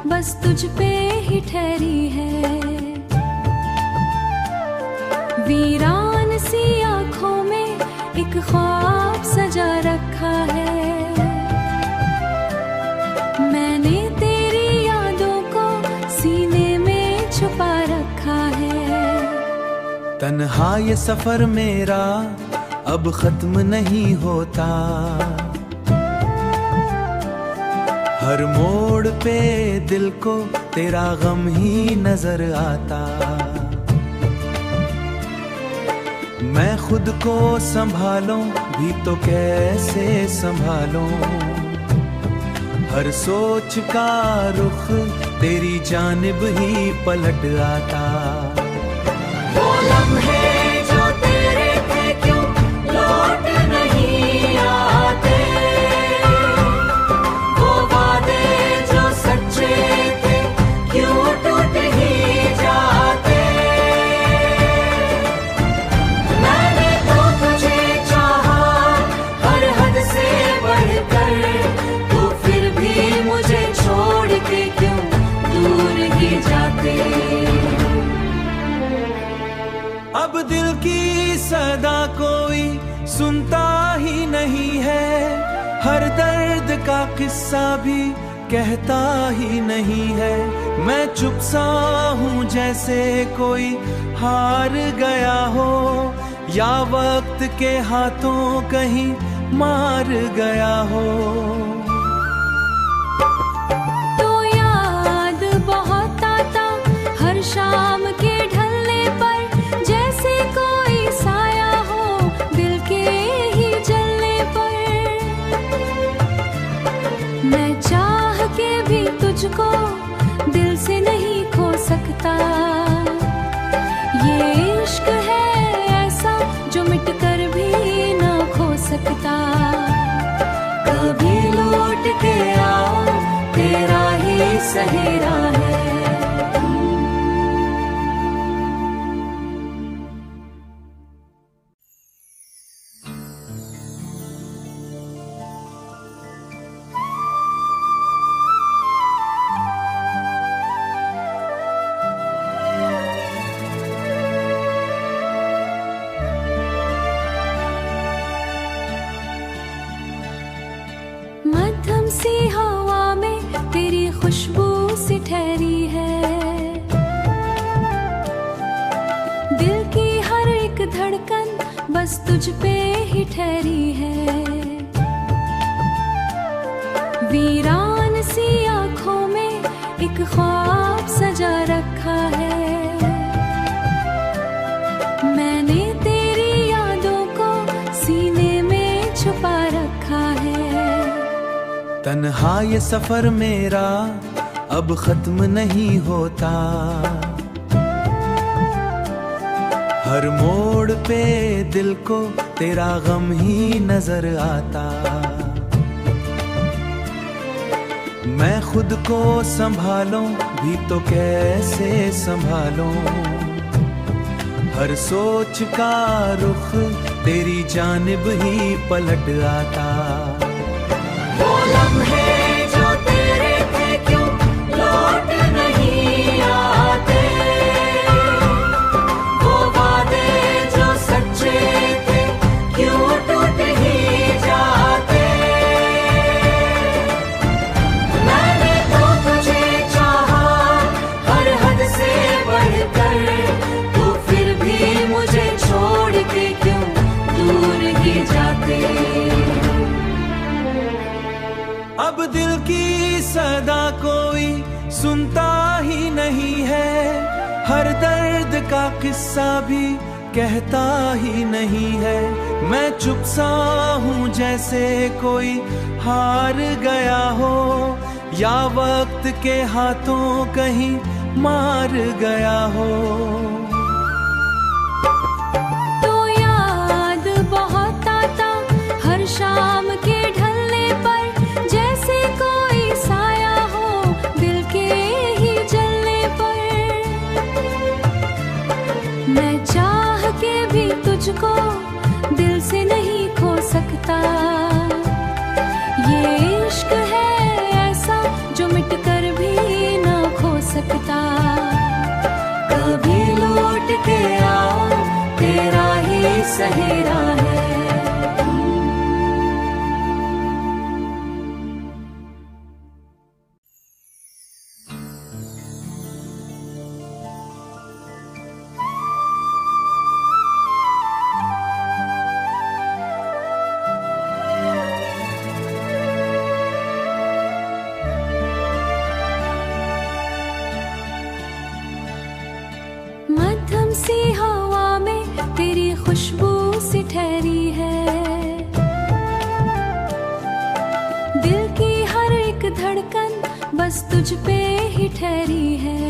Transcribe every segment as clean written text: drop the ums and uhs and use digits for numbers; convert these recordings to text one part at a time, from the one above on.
बस तुझ पे ही ठहरी है। वीरान सी आँखों में एक ख्वाब सजा रखा है। मैंने तेरी यादों को सीने में छुपा रखा है। तन्हा ये सफर मेरा अब खत्म नहीं होता, हर मोड़ पे दिल को तेरा गम ही नजर आता। मैं खुद को संभालूं भी तो कैसे संभालूं, हर सोच का रुख तेरी जानिब ही पलट आता। वो लम्हे जो तेरे थे क्यों लौट नहीं आते, वो वादे जो सच्चे थे क्यों टूट ही जाते। मैंने तो तुझे चाहा हर हद से बढ़कर, तो फिर भी मुझे छोड़ के क्यों दूर ही जाते। अब दिल की सदा कोई सुनता ही नहीं है, हर दर्द का किस्सा भी कहता ही नहीं है। मैं चुप सा हूँ जैसे कोई हार गया हो, या वक्त के हाथों कहीं मार गया हो। तो याद बहुत आता हर शाम के ढलने पर, जैसे कोई साया हो दिल के ही जलने पर। मैं चाह के भी तुझको दिल से नहीं खो सकता, ये इश्क है ऐसा जो मिट कर भी ना खो सकता। कभी लौट के आओ तेरा ही सहेरा है। मध्यम सी हवा में तेरी खुशबू सी ठहरी है। दिल की हर एक धड़कन बस तुझ पे ही ठहरी है। वीरान सी आँखों में एक ख्वाब सजा रखा है। मैंने तेरी यादों को सीने में छुपा रखा है। तन्हा ये सफर मेरा अब खत्म नहीं होता, हर मोड़ पे दिल को तेरा गम ही नजर आता। मैं खुद को संभालूं भी तो कैसे संभालूं, हर सोच का रुख तेरी जानिब ही पलट आता। वो लम्हे जो तेरे थे क्यों लौट नहीं आते, वो वादे जो सच्चे थे क्यों टूट ही जाते। मैंने तो तुझे चाहा हर हद से बढ़कर, तो फिर भी मुझे छोड़ के क्यों दूर ही जाते। अब दिल की सदा कोई सुनता ही नहीं है, हर दर्द का किस्सा भी कहता ही नहीं है। मैं चुप सा हूँ जैसे कोई हार गया हो, या वक्त के हाथों कहीं मार गया हो। तो याद बहुत आता हर शाम के ढलने पर, जैसे कोई साया हो दिल के ही जलने पर। मैं चाह के भी तुझको दिल से नहीं खो सकता, ये इश्क है ऐसा जो मिट कर भी सहेरा है। मध्यम सी हवा में तेरी खुशबू सी ठहरी है, दिल की हर एक धड़कन बस तुझ पे ही ठहरी है।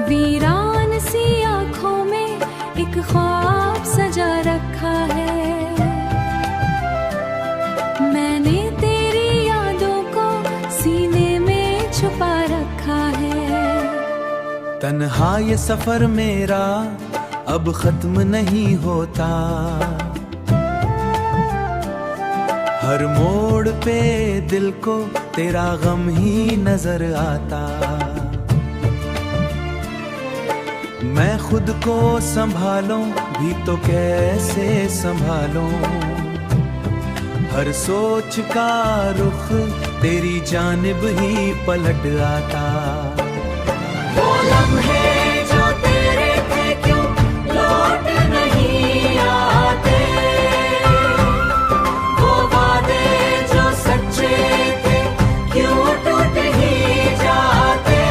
वीरान सी आंखों में एक ख्वाब सजा रखा है, मैंने तेरी यादों को सीने में छुपा रखा है। तन्हा ये सफर मेरा अब खत्म नहीं होता, हर मोड़ पे दिल को तेरा गम ही नजर आता। मैं खुद को संभालूं भी तो कैसे संभालूं, हर सोच का रुख तेरी जानिब ही पलट आता। वो लम्हे जो तेरे थे क्यों लौट नहीं आते, वो वादे जो सच्चे थे क्यों टूट ही जाते।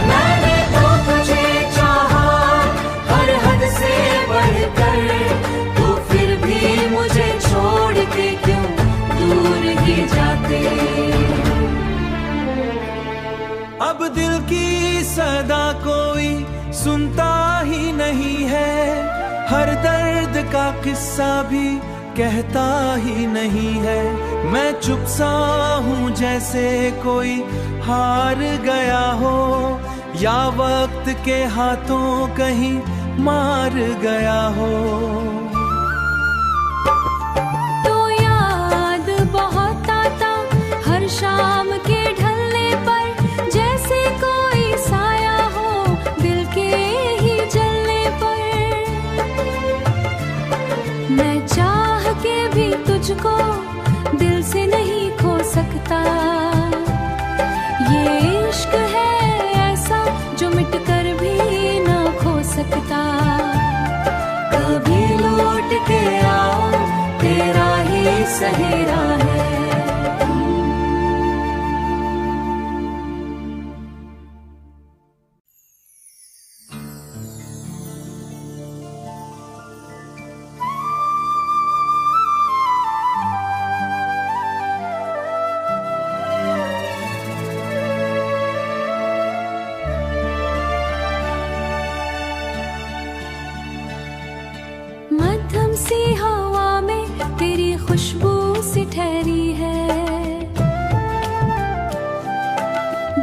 मैंने तो तुझे चाहा हर हद से बढ़कर, तो फिर भी मुझे छोड़ के क्यों दूर ही जाते। अब दिल की सदा कोई सुनता ही नहीं है, हर दर्द का किस्सा भी कहता ही नहीं है। मैं चुप सा हूँ जैसे कोई हार गया हो, या वक्त के हाथों कहीं मार गया हो। तो याद बहुत आता हर शाम के ढलने पर, जैसे कोई साया हो दिल के ही जलने पर। मैं चाह के भी तुझको दिल से नहीं खो सकता, ये इश्क है ऐसा जो मिट कर भी ना खो सकता। कभी लौट के आओ तेरा ही सहेरा है। मध्यम सी हवा में तेरी खुशबू सी ठहरी है,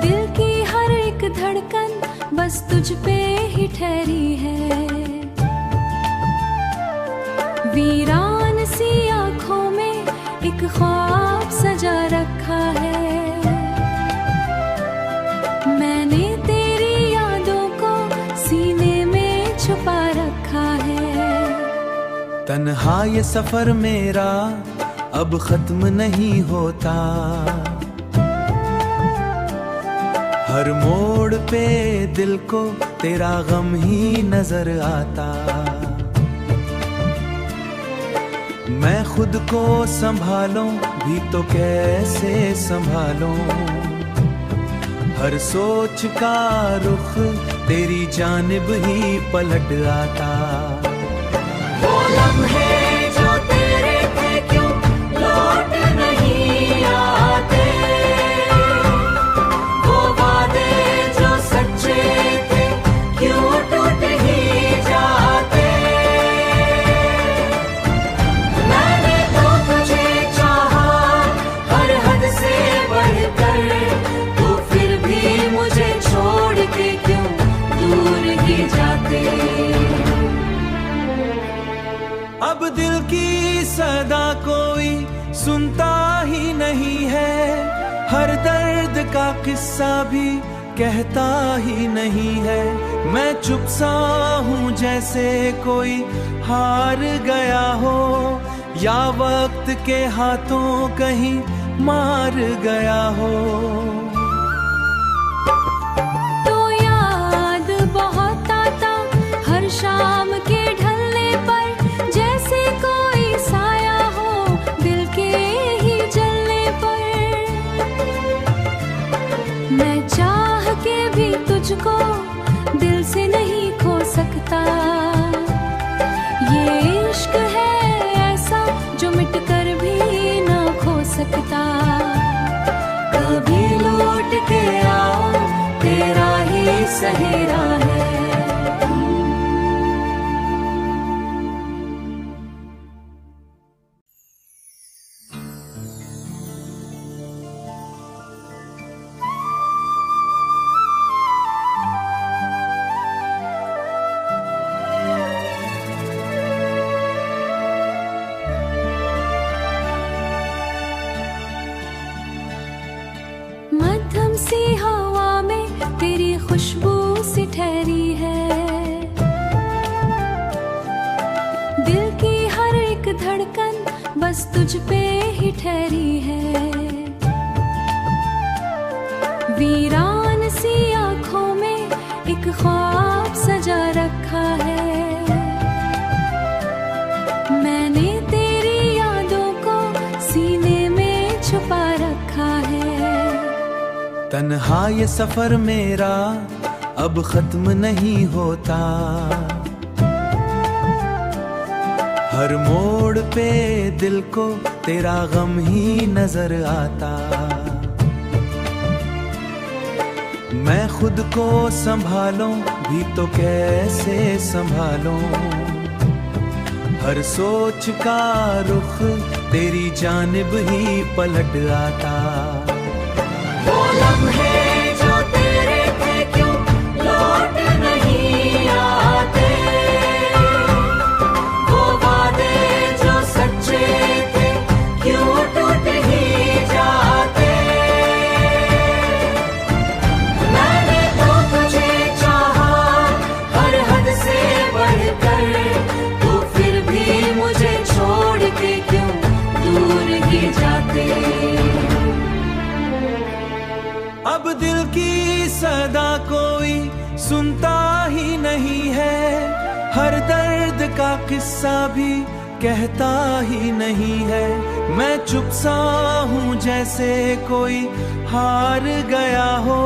दिल की हर एक धड़कन बस तुझ पे ही ठहरी है। वीरान सी आंखों में एक ख्वाब सजा रखा है, मैंने तेरी यादों को सीने में छुपा रखा है। तन्हा ये सफर मेरा अब खत्म नहीं होता, हर मोड़ पे दिल को तेरा गम ही नजर आता। मैं खुद को संभालूं भी तो कैसे संभालूं, हर सोच का रुख तेरी जानिब ही पलट आता। वो लम्हे जो तेरे थे क्यों लौट नहीं आते, वो वादे जो सच्चे थे क्यों टूट ही जाते। मैंने तो तुझे चाहा हर हद से बढ़कर, तो फिर भी मुझे छोड़ के क्यों दूर ही जाते। अब दिल की सदा कोई सुनता ही नहीं है, हर दर्द का किस्सा भी कहता ही नहीं है। मैं चुप सा हूँ जैसे कोई हार गया हो, या वक्त के हाथों कहीं मार गया हो। तो याद बहुत आता हर शाम के ढलने पर, जैसे कोई साया हो दिल के ही जलने पर। मैं चाह के भी तुझको दिल से नहीं खो सकता। ये इश्क है ऐसा जो मिट कर भी ना खो सकता। कभी लौट के आ, तेरा ही सहेरा है। मध्यम सी हवा में तेरी खुशबू सी ठहरी है। दिल की हर एक धड़कन बस तुझ पे ही ठहरी है। वीरान सी आंखों में एक ख्वाब सजा रखा है। मैंने तेरी यादों को सीने में छुपा रखा है। तन्हा ये सफर मेरा अब खत्म नहीं होता। हर मोड़ पे दिल को तेरा गम ही नजर आता। मैं खुद को संभालूं भी तो कैसे संभालूं। हर सोच का रुख तेरी जानिब ही पलट आता। वो लम्हे जो तेरे थे क्यों लौट नहीं आते। वो वादे जो सच्चे थे क्यों टूट ही जाते। मैंने तो तुझे चाहा हर हद से बढ़कर, तू फिर भी मुझे छोड़ के क्यों दूर ही जाते। अब दिल की सदा कोई सुनता ही नहीं है। हर दर्द का किस्सा भी कहता ही नहीं है। मैं चुप सा हूँ जैसे कोई हार गया हो,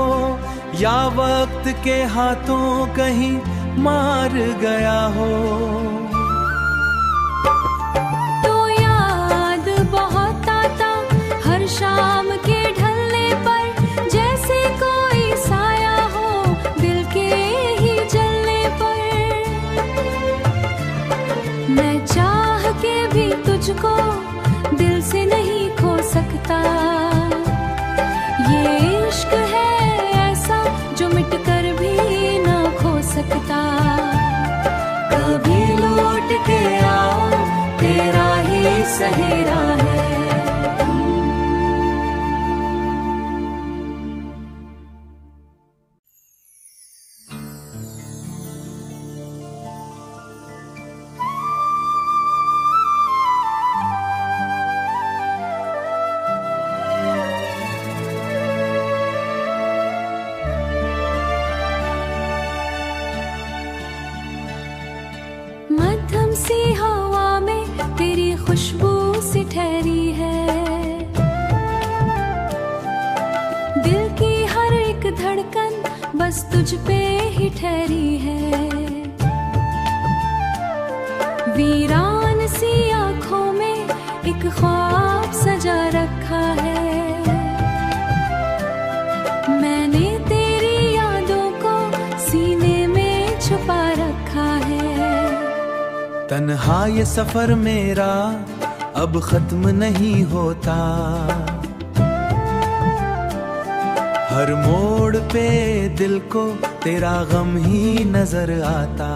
या वक्त के हाथों कहीं मार गया हो। तो याद बहुत आता हर शाम के ढलने पर, जैसे कोई साया हो दिल के ही जलने पर। मैं चाह के भी तुझको दिल से नहीं खो सकता। ये इश्क है ऐसा जो मिट कर भी ना खो सकता। कभी लौट के आ, तेरा ही सहेरा है। मध्यम सी हवा में तेरी खुशबू सी ठहरी है। दिल की हर एक धड़कन बस तुझ पे ही ठहरी है। वीरान सी आंखों में एक ख्वाब सजा रखा है। मैंने तेरी यादों को सीने में छुपा रखा है। तन्हा ये सफर मेरा अब खत्म नहीं होता। हर मोड़ पे दिल को तेरा गम ही नजर आता।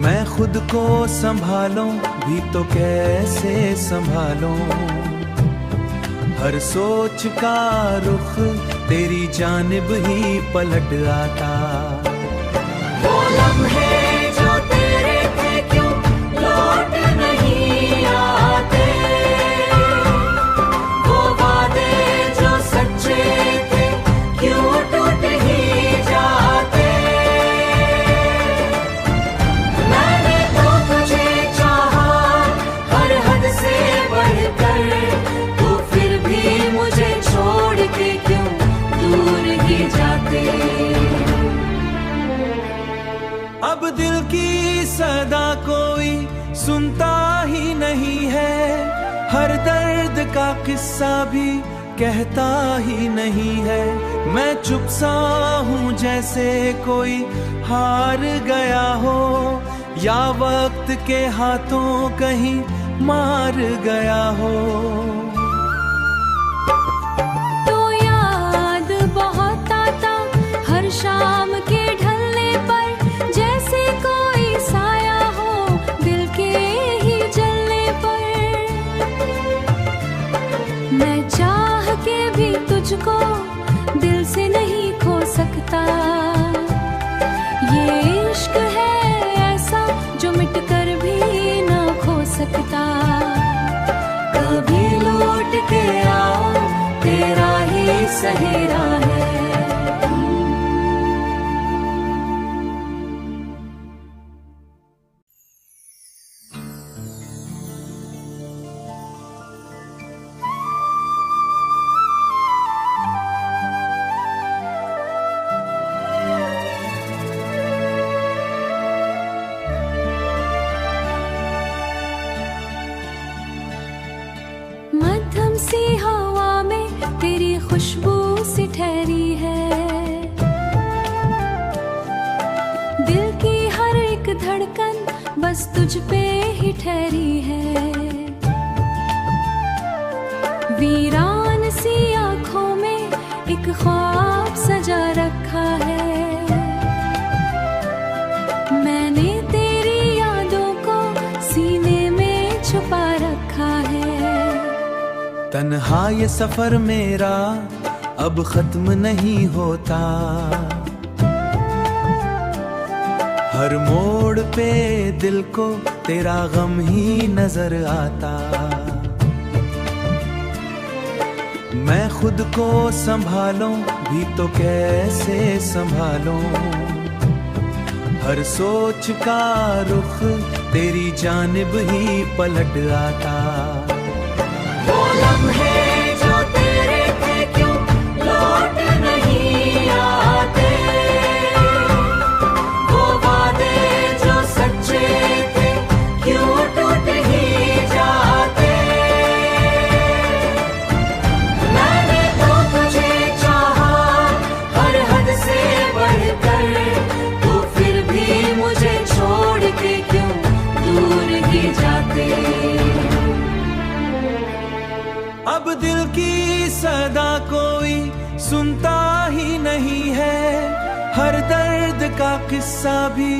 मैं खुद को संभालूं भी तो कैसे संभालूं। हर सोच का रुख तेरी जानिब ही पलट आता। वो लम्हे जो तेरे थे क्यों लौट नहीं आते, वो वादे जो सच्चे थे क्यों टूट ही जाते। मैंने तो तुझे चाहा हर हद से बढ़कर, तू फिर भी मुझे छोड़ के क्यों दूर ही जाते। अब दिल की सदा कोई सुनता ही नहीं है, हर दर्द का किस्सा भी कहता ही नहीं है। मैं चुप सा हूँ जैसे कोई हार गया हो, या वक्त के हाथों कहीं मार गया हो। तो याद बहुत आता हर शाम के ढलने पर, जैसे कोई साया हो दिल के ही जलने पर। मैं चाह के भी तुझको दिल से नहीं खो सकता, ये इश्क है ऐसा जो मिट कर भी ना खो सकता। कभी लौट के आ तेरा ही सहेरा है। मध्यम सी हवा में तेरी खुशबू सी ठहरी है, दिल की हर एक धड़कन बस तुझ पे ही ठहरी है। वीरान सी आंखों में एक ख्वाब सजा रखा है, मैंने तेरी यादों को सीने में छुपा रखा है। तन्हा ये सफर मेरा अब खत्म नहीं होता, हर मोड़ पे दिल को तेरा गम ही नजर आता। मैं खुद को संभालूं भी तो कैसे संभालूं, हर सोच का रुख तेरी जानिब ही पलट आता। वो लम्हे जो तेरे थे क्यों लौट नहीं आते, वो वादे जो सच्चे थे क्यों टूट ही जाते। मैंने तो तुझे चाहा हर हद से बढ़कर, तू फिर भी मुझे छोड़ के क्यों दूर ही जाते। अब दिल की सदा कोई सुनता ही नहीं है, हर दर्द का किस्सा भी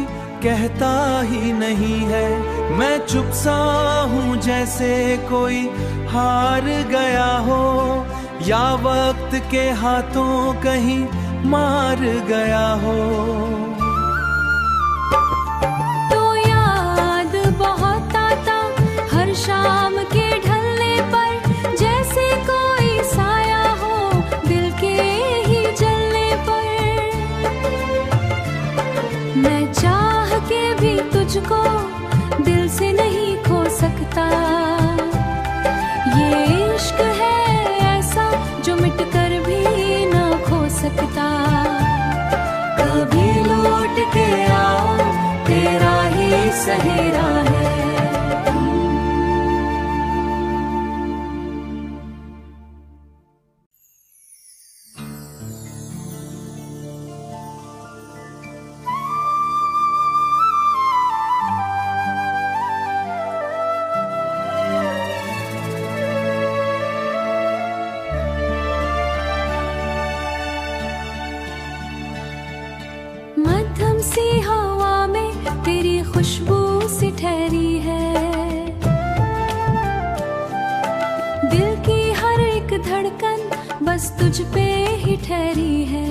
कहता ही नहीं है। मैं चुप सा हूँ जैसे कोई हार गया हो, या वक्त के हाथों कहीं मार गया हो। तो याद बहुत आता हर शाम के ढलने पर, जैसे कोई साया हो दिल के ही जलने पर। मैं चाह के भी तुझको दिल से नहीं खो सकता, ये इश्क है ऐसा जो मिट कर भी ना खो सकता। कभी लौट के आ तेरा ही सहेरा है। मध्यम सी हवा में तेरी खुशबू सी धड़कन बस तुझ पे ही ठहरी है।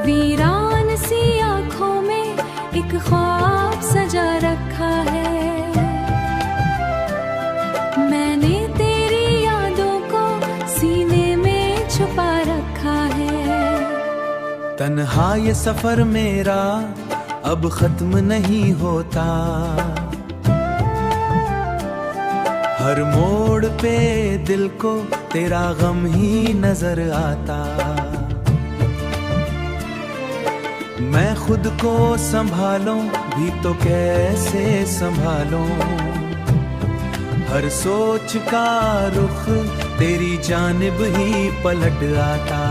वीरान सी आंखों में एक ख्वाब सजा रखा है। मैंने तेरी यादों को सीने में छुपा रखा है। तन्हा ये सफर मेरा अब खत्म नहीं होता, हर मोड़ पे दिल को तेरा गम ही नजर आता। मैं खुद को संभालूं भी तो कैसे संभालूं, हर सोच का रुख तेरी जानिब ही पलट आता।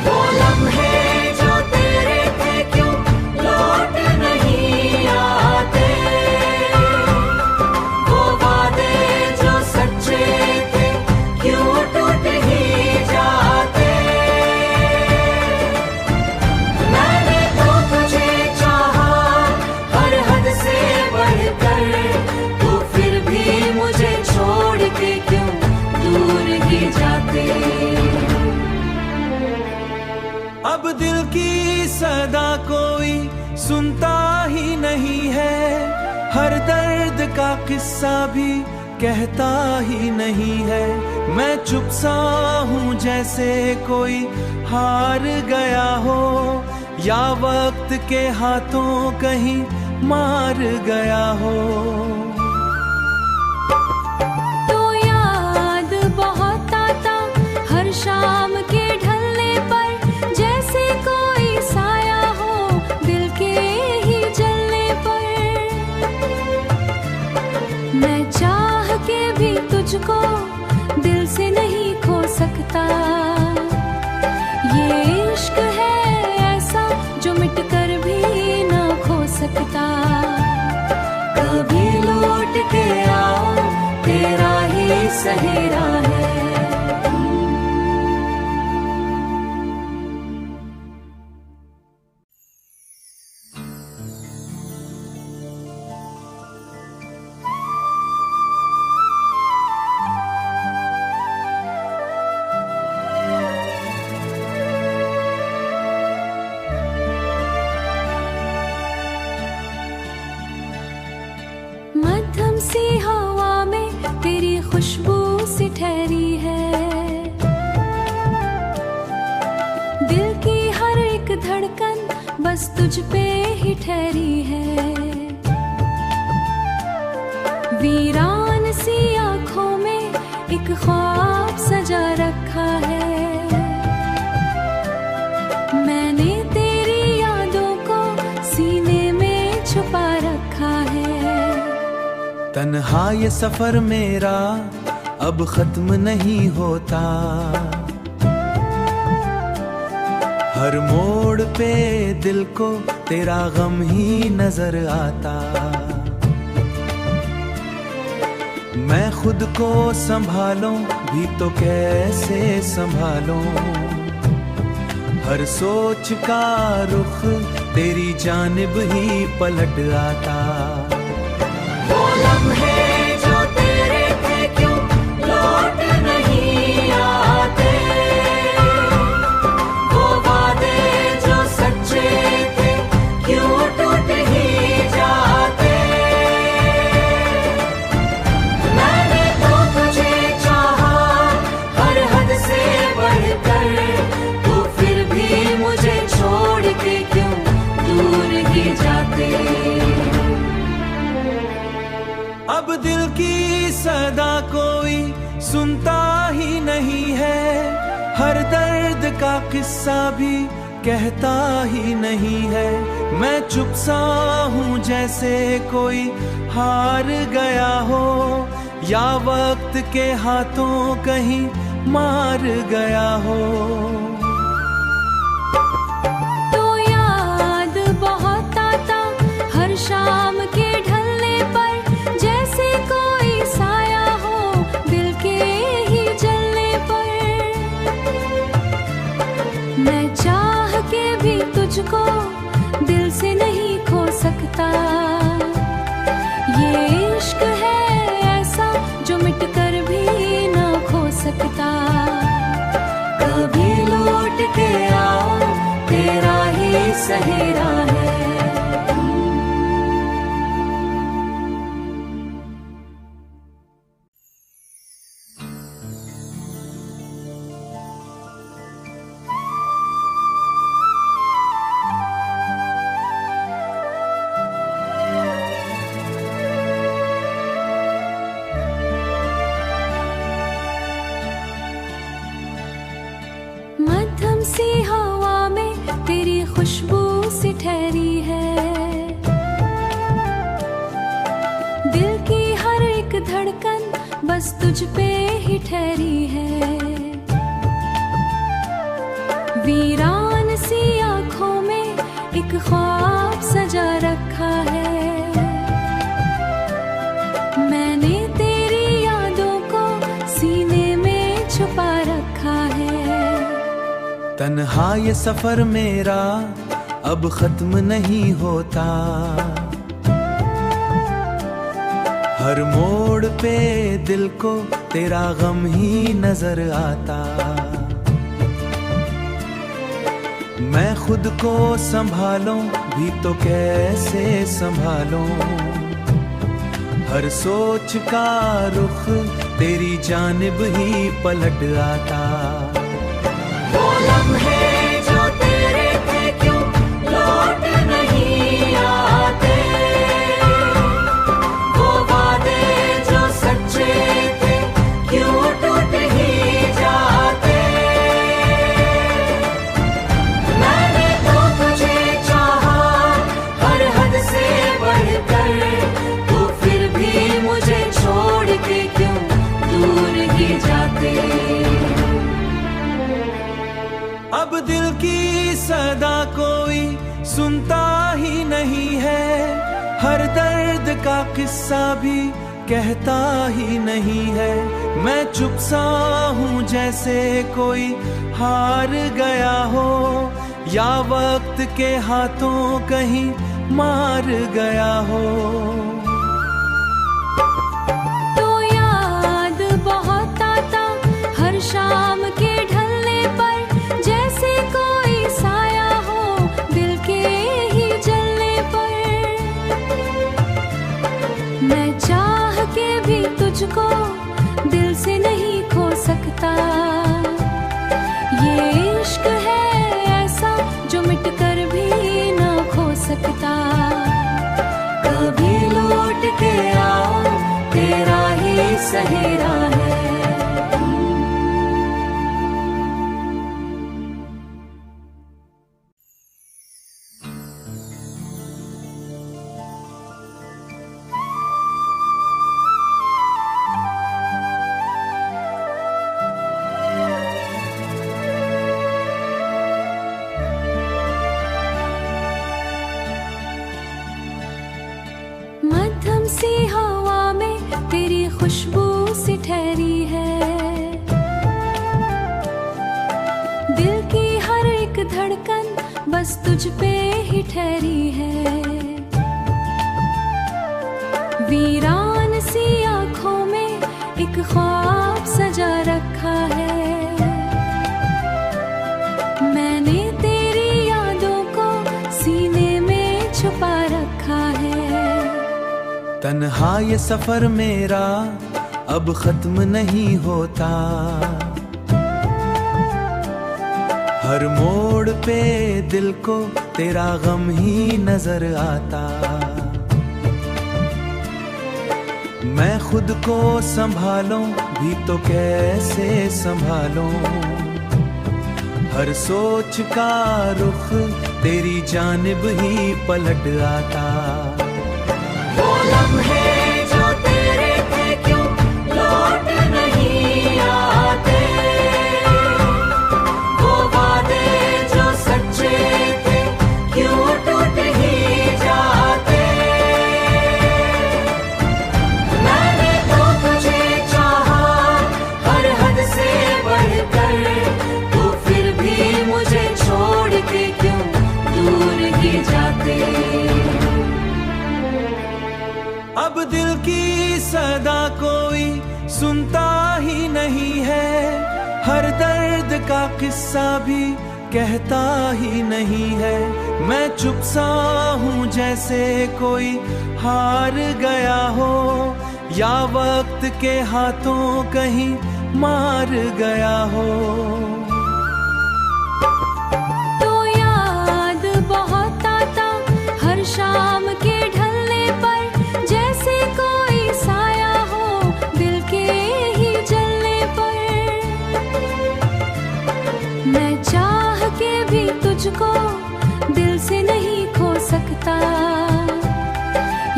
वो लम्हे जो तेरे थे क्यों लौट नहीं आते, वो वादे जो सच्चे थे क्यों टूट ही जाते। मैंने तो तुझे चाहा हर हद से बढ़कर, तो फिर भी मुझे छोड़ के क्यों दूर ही जाते। अब दिल की सदा कोई सुनता ही नहीं है, हर दर्द का किस्सा भी कहता ही नहीं है। मैं चुप सा हूँ जैसे कोई हार गया हो, या वक्त के हाथों कहीं मार गया हो। तो याद बहुत आता हर शाम के ढलने पर, जैसे कोई साया हो दिल के ही जलने पर। मैं चाह के भी तुझको दिल से नहीं खो सकता। ये इश्क है ऐसा जो मिट कर भी ना खो सकता। कभी लौट के आओ तेरा ही सहेरा है। मध्यम सी हवा में तेरी खुशबू सी ठहरी है। दिल की हर एक धड़कन बस तुझ पे ही ठहरी है। वीरान सी आंखों में एक ख्वाब सजा रखा है। मैंने तेरी यादों को सीने में छुपा रखा है। तन्हा ये सफर मेरा अब खत्म नहीं होता, हर मोड़ पे दिल को तेरा गम ही नजर आता। मैं खुद को संभालूं भी तो कैसे संभालूं, हर सोच का रुख तेरी जानिब ही पलट आता। वो लम्हे जो तेरे थे क्यों लौट नहीं आते, वो वादे जो सच्चे थे क्यों टूट ही जाते। मैंने तो तुझे चाहा हर हद से बढ़कर, तो फिर भी मुझे छोड़ के क्यों दूर ही जाते। अब दिल की सदा कोई सुनता ही नहीं है, हर दर्द का किस्सा भी कहता ही नहीं है। मैं चुप सा हूँ जैसे कोई हार गया हो, या वक्त के हाथों कहीं मार गया हो। तो याद बहुत आता हर शाम के ढलने पर, जैसे कोई साया हो दिल के ही जलने पर। मैं चाह के भी तुझको दिल से नहीं खो सकता। ये इश्क है ऐसा जो मिट कर सहेरा है। मध्यम सी हवा में तेरी खुशबू सी ठहरी है, दिल की हर एक धड़कन बस तुझ पे ही ठहरी है। वीरान सी आंखों में एक ख्वाब सजा रखा है, मैंने तेरी यादों को सीने में छुपा रखा है। तन्हा ये सफर मेरा अब खत्म नहीं होता, हर मोड़ पे दिल को तेरा गम ही नजर आता। मैं खुद को संभालूं भी तो कैसे संभालूं, हर सोच का रुख तेरी जानिब ही पलट आता। वो लम्हे जो तेरे थे क्यों लौट नहीं आते, वो वादे जो सच्चे थे क्यों टूट ही जाते। मैंने तो तुझे चाहा हर हद से बढ़कर, तू फिर भी मुझे छोड़ के क्यों दूर ही जाते। अब दिल की सदा कोई सुनता ही नहीं है, हर दर्द का किस्सा भी कहता ही नहीं है। मैं चुप सा हूँ जैसे कोई हार गया हो, या वक्त के हाथों कहीं मार गया हो। तो याद बहुत आता हर शाम के ढलने पर, जैसे कोई साया हो दिल के ही जलने पर। मैं चाह के भी तुझको दिल से नहीं खो सकता, ये इश्क है ऐसा जो मिट कर भी ना खो सकता। कभी लौट के आ तेरा ही सहेरा है। मध्यम सी हवा में तेरी खुशबू सी ठहरी है, दिल की हर एक धड़कन बस तुझ पे ही ठहरी है। वीरान सी आंखों में एक ख्वाब सजा रखा है, मैंने तेरी यादों को सीने में छुपा रखा है। तन्हा ये सफर मेरा अब खत्म नहीं होता, हर मोड़ पे दिल को तेरा गम ही नजर आता। मैं खुद को संभालूं भी तो कैसे संभालूं, हर सोच का रुख तेरी जानिब ही पलट आता। वो लम्हे जो तेरे थे क्यों लौट नहीं आते, वो वादे जो सच्चे थे क्यों टूट ही जाते। मैंने तो तुझे चाहा हर हद से बढ़कर, तू फिर भी मुझे छोड़ के क्यों दूर ही जाते। अब दिल की सदा कोई सुनता ही नहीं है, हर दर्द का किस्सा भी कहता ही नहीं है। मैं चुप सा हूँ जैसे कोई हार गया हो, या वक्त के हाथों कहीं मार गया हो। तो याद बहुत आता हर शाम के ढलने पर, जैसे कोई साया हो दिल के ही जलने पर। मैं चाह के भी तुझको दिल से नहीं खो सकता,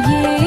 ये